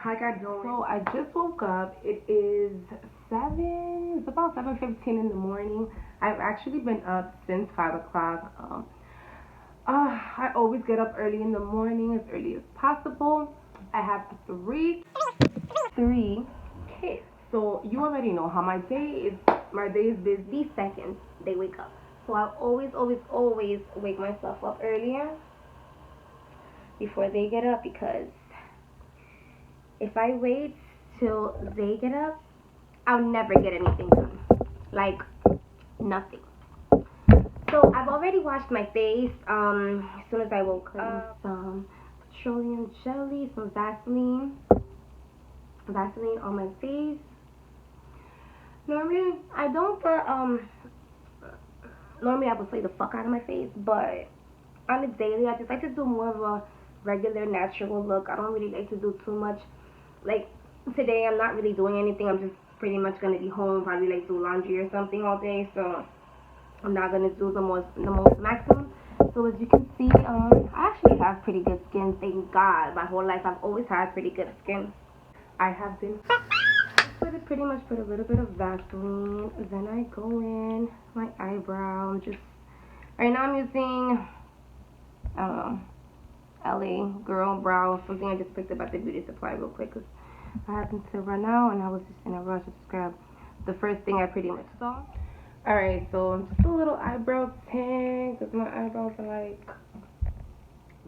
How I got doing? So I just woke up. It is it's about 7:15 in the morning. I've actually been up since 5 o'clock. I always get up early in the morning, as early as possible. I have three kids. So you already know how my day is. My day is busy. These seconds they wake up. So I always wake myself up earlier before they get up, because if I wait till they get up, I'll never get anything done. Like, nothing. So I've already washed my face as soon as I woke up. Some petroleum jelly, some Vaseline on my face. Normally I don't put normally I would slay the fuck out of my face, but on a daily I just like to do more of a regular natural look. I don't really like to do too much. Like today I'm not really doing anything. I'm just pretty much gonna be home, probably like do laundry or something all day, so I'm not gonna do the most maximum. So as you can see, I actually have pretty good skin, thank God. My whole life I've always had pretty good skin. I have been pretty much put a little bit of Vaseline, then I go in my eyebrow. Just right now I'm using, I don't know, LA Girl Brow, something I just picked up at the beauty supply real quick because I happened to run out and I was just in a rush to just grab the first thing I pretty much saw. Alright, so just a little eyebrow tint because my eyebrows are like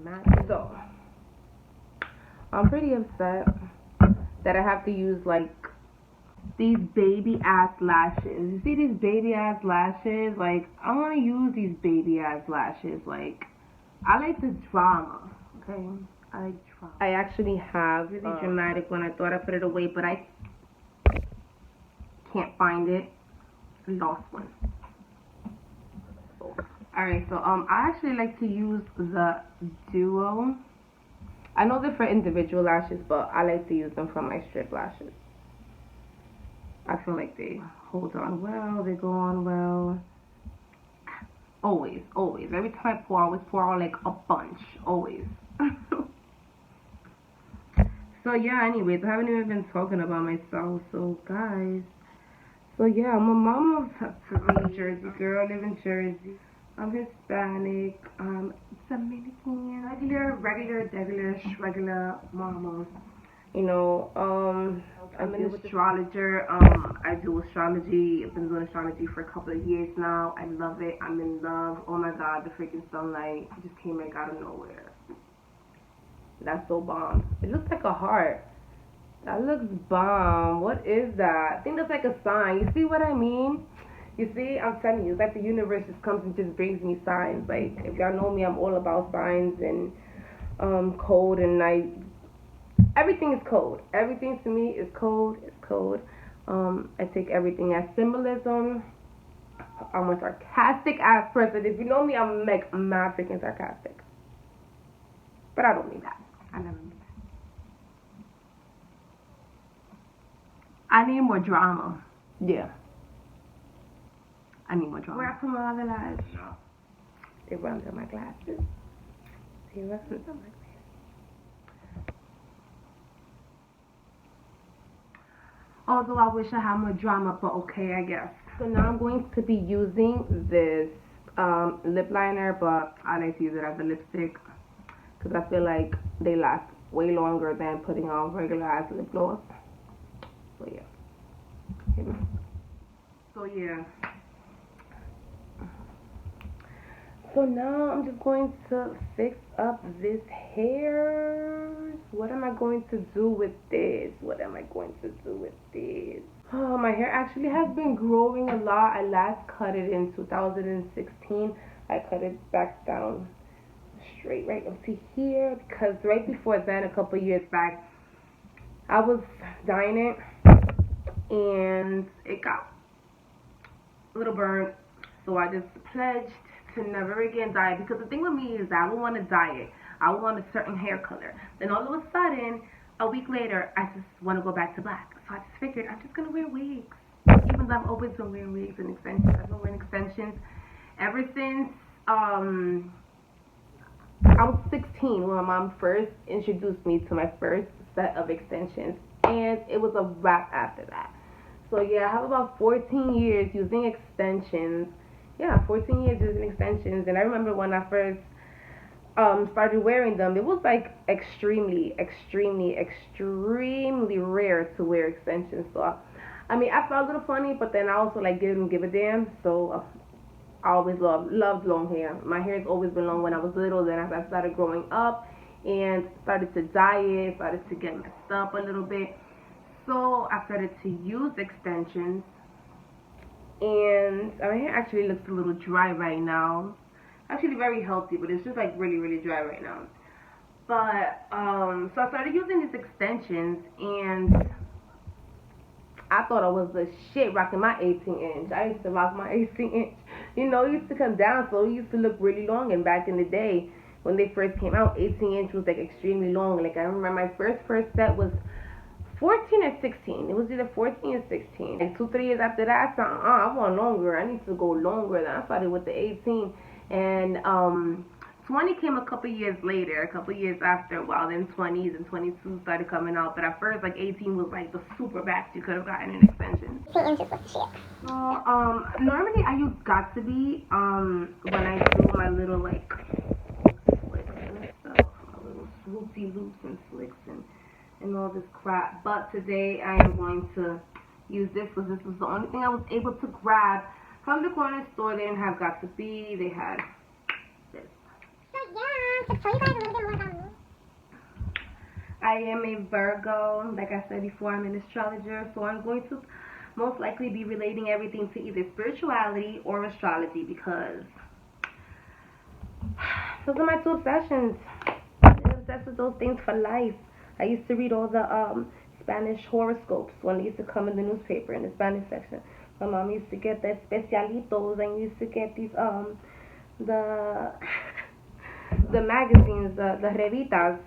matte. So I'm pretty upset that I have to use like these baby ass lashes. You see these baby ass lashes? Like, I want to use these baby ass lashes. Like, I like the drama, okay? I like drama. I actually have really dramatic one. I thought I put it away, but I can't find it. Lost one. Alright, so I actually like to use the Duo. I know they're for individual lashes, but I like to use them for my strip lashes. I feel like they hold on well, they go on well. Always. Every time I pour, I always pour out like a bunch. Always. So yeah, anyways, I haven't even been talking about myself. So guys, so yeah, I'm a mom of three. Jersey girl, live in Jersey. I'm Hispanic, Dominican, regular mama. You know, I'm an astrologer. I do astrology. I've been doing astrology for a couple of years now. I love it. I'm in love. Oh my God, the freaking sunlight just came like out of nowhere. That's so bomb. It looks like a heart. That looks bomb. What is that? I think that's like a sign. You see what I mean? You see, I'm telling you, it's like the universe just comes and just brings me signs. Like, if y'all know me, I'm all about signs and code, and everything is code. Everything to me is code. It's code. I take everything as symbolism. I'm a sarcastic ass person. If you know me, I'm like mad freaking sarcastic. But I don't mean that. I never mean that. I need more drama. Yeah. I need more drama. Where I put my other lies? No. They run under my glasses. They run under my glasses. Although I wish I had more drama, but okay, I guess. So now I'm going to be using this lip liner, but I like to use it as a lipstick because I feel like they last way longer than putting on regular ass lip gloss. So yeah. So yeah. So now I'm just going to fix up this hair. What am I going to do with this? Oh, my hair actually has been growing a lot. I last cut it in 2016. I cut it back down straight right up to here because right before then, a couple years back, I was dyeing it and it got a little burnt. So I just pledged to never again dye it, because the thing with me is that I don't want to dye it. I want a certain hair color. Then all of a sudden, a week later, I just want to go back to black. So I just figured I'm just gonna wear wigs. Even though I've always been wearing wigs and extensions, I've been wearing extensions ever since I was 16 when my mom first introduced me to my first set of extensions, and it was a wrap after that. So yeah, I have about 14 years using extensions. Yeah, 14 years using extensions, and I remember when I first started wearing them, it was like extremely rare to wear extensions. So I mean, I felt a little funny, but then I also like didn't give a damn. So I always loved long hair. My hair has always been long when I was little. Then as I started growing up and started to dye it, started to get messed up a little bit. So I started to use extensions, and my hair actually looks a little dry right now. Actually very healthy, but it's just like really dry right now. But so I started using these extensions, and I thought I was the shit rocking my 18-inch. I used to rock my 18-inch. You know, it used to come down, so it used to look really long. And back in the day, when they first came out, 18-inch was like extremely long. Like I remember my first set was 14 or 16. It was either 14 or 16. Like 2-3 years after that, I said, I want longer. I need to go longer. Then I started with the 18, and 20 came a couple years later, a couple years after, while then 20s and 22 started coming out. But at first, like 18 was like the super max you could have gotten an extension. So, normally I use Got to Be, when I do my little like slicks and stuff, my little swoopy loops and slicks and all this crap. But today I am going to use this because this was the only thing I was able to grab from the corner store. They didn't have Got to Be, they had this. So yeah, to tell you guys a little bit more about me. I am a Virgo. Like I said before, I'm an astrologer, so I'm going to most likely be relating everything to either spirituality or astrology, because those are my two obsessions. I'm obsessed with those things for life. I used to read all the Spanish horoscopes when they used to come in the newspaper in the Spanish section. My mom used to get the especialitos, and used to get these the the magazines, the revistas,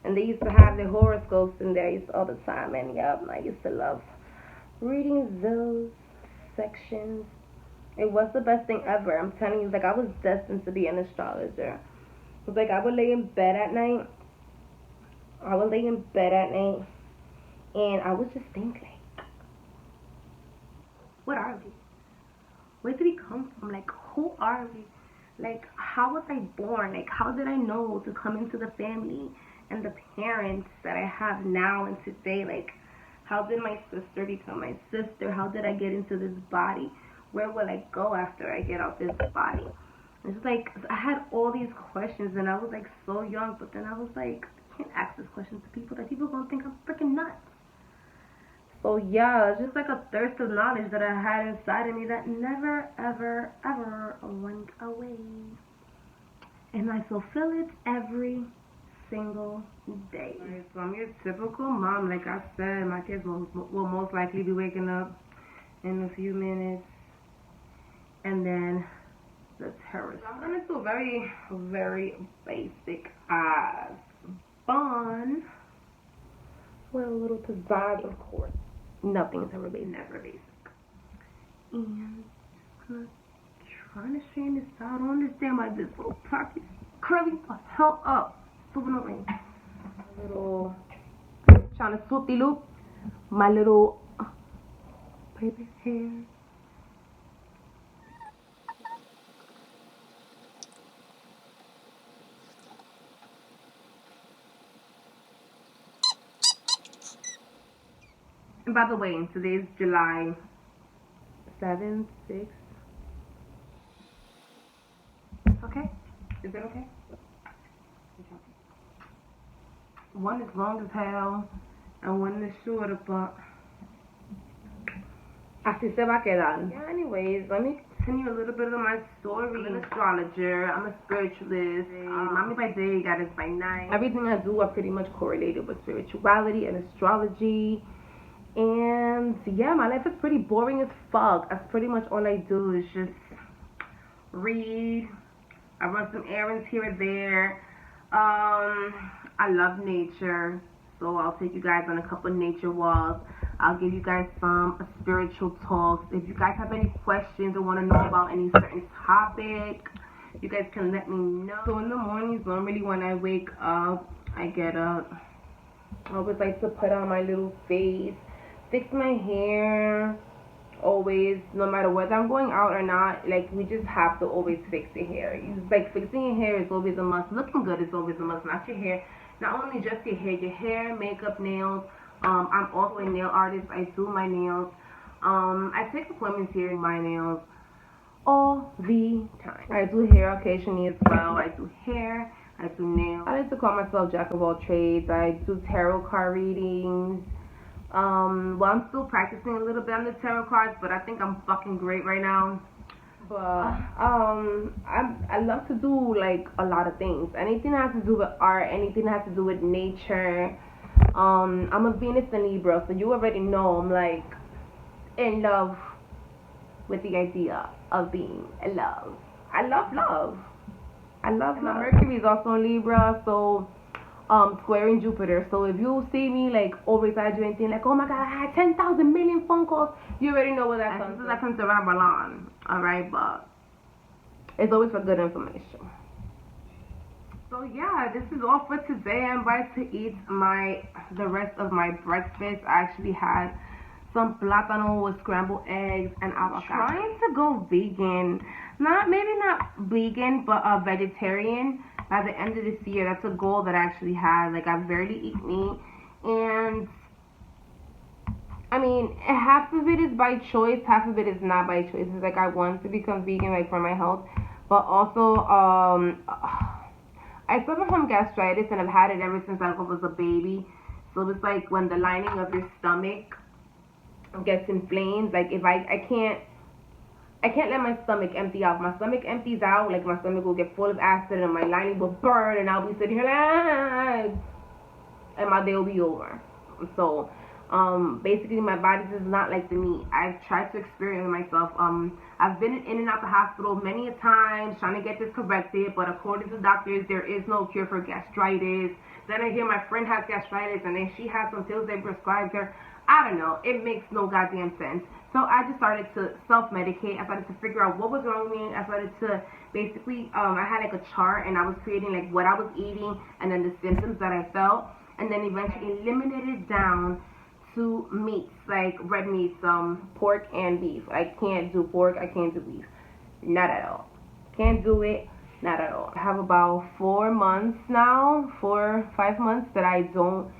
and they used to have the horoscopes in there all the time. And yeah, I used to love reading those sections. It was the best thing ever. I'm telling you, like I was destined to be an astrologer. It was like I would lay in bed at night. And I would just think like, what are we? Where did we come from? Like, who are we? Like, how was I born? Like, how did I know to come into the family and the parents that I have now and today? Like, how did my sister become my sister? How did I get into this body? Where will I go after I get out this body? It's like, I had all these questions, and I was like so young, but then I was like, I can't ask this question to people. That people gonna think I'm freaking nuts. So yeah, it's just like a thirst of knowledge that I had inside of me that never, ever went away. And I fulfill it every single day. Right, so I'm your typical mom. Like I said, my kids will most likely be waking up in a few minutes. And then the terrorist. I'm gonna do a very basic ass bun with a little pizzazz, of course. Nothing's ever basic. Never basic. And just gonna trying to straighten this out. I don't understand why this little part is curly the hell up. Stupid ring. A little trying to swoop the loop. My little baby hair. And by the way, today's July 7th, 6th. Okay? Is that okay? One is long as hell and one is shorter, but así se va a quedar. Yeah, anyways, let me continue a little bit of my story. I'm an astrologer, I'm a spiritualist, mommy by day, goddess by night. Everything I do are pretty much correlated with spirituality and astrology. And yeah, my life is pretty boring as fuck. That's pretty much all I do is just read. I run some errands here and there. I love nature, so I'll take you guys on a couple nature walks. I'll give you guys some spiritual talks. If you guys have any questions or want to know about any certain topic, you guys can let me know. So in the mornings, normally when I wake up, I get up, I always like to put on my little face, fix my hair. Always, no matter whether I'm going out or not, like we just have to always fix the hair. It's like fixing your hair is always a must. Looking good is always a must, not your hair. Not only just your hair, makeup, nails. I'm also a nail artist. I do my nails. I take appointments here in my nails all the time. I do hair occasionally as well. I do hair. I do nails. I like to call myself jack of all trades. I do tarot card readings. Well, I'm still practicing a little bit on the tarot cards, but I think I'm fucking great right now. But I love to do like a lot of things. Anything that has to do with art, anything that has to do with nature. I'm a Venus and Libra, so you already know I'm like in love with the idea of being in love. I love love. I love love. Mercury is also in Libra, so squaring Jupiter. So if you see me like over-exaggerating, like, oh my god, I had 10,000 million phone calls, you already know what that comes to. That comes to Ramalan, alright, but it's always for good information. So yeah, this is all for today. I'm about to eat the rest of my breakfast. I actually had some plátano with scrambled eggs and avocado. Trying to go vegan. Maybe not vegan, but vegetarian by the end of this year. That's a goal that I actually had. Like, I barely eat meat, and I mean, half of it is by choice, half of it is not by choice. It's like I want to become vegan, like for my health, but also I suffer from gastritis, and I've had it ever since I was a baby. So it's like when the lining of your stomach gets inflamed. Like if I can't let my stomach empty out. My stomach empties out, like my stomach will get full of acid and my lining will burn, and I'll be sitting here like, and my day will be over. So basically my body does not like the meat. I've tried to experiment myself. I've been in and out the hospital many a times trying to get this corrected, but according to doctors, there is no cure for gastritis. Then I hear my friend has gastritis, and then she has some pills they prescribed her. I don't know. It makes no goddamn sense. So I just started to self-medicate. I started to figure out what was wrong with me. I started to basically, I had like a chart, and I was creating like what I was eating and then the symptoms that I felt, and then eventually eliminated down to meats, like red meats, pork and beef. I can't do pork, I can't do beef. Not at all. Can't do it, not at all. I have about 4 months now, 5 months that I don't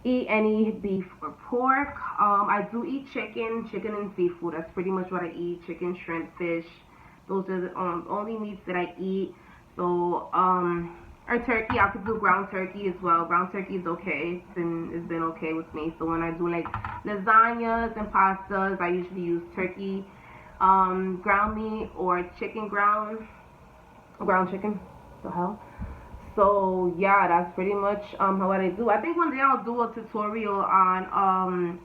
eat any beef or pork. I do eat chicken and seafood. That's pretty much what I eat. Chicken, shrimp, fish. Those are the only meats that I eat. So, or turkey, I could do ground turkey as well. Ground turkey is okay. It's been okay with me. So when I do like lasagnas and pastas, I usually use turkey, ground meat, or chicken ground chicken. The hell. So yeah, that's pretty much what I do. I think one day I'll do a tutorial on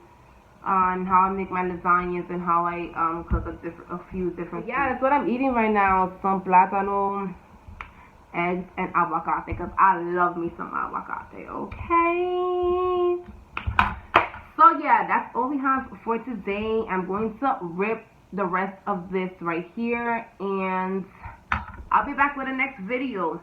how I make my lasagnas and how I cook a few different. Yeah, that's what I'm eating right now. Some plátano, eggs, and aguacate, because I love me some aguacate. Okay. So yeah, that's all we have for today. I'm going to rip the rest of this right here, and I'll be back with the next video.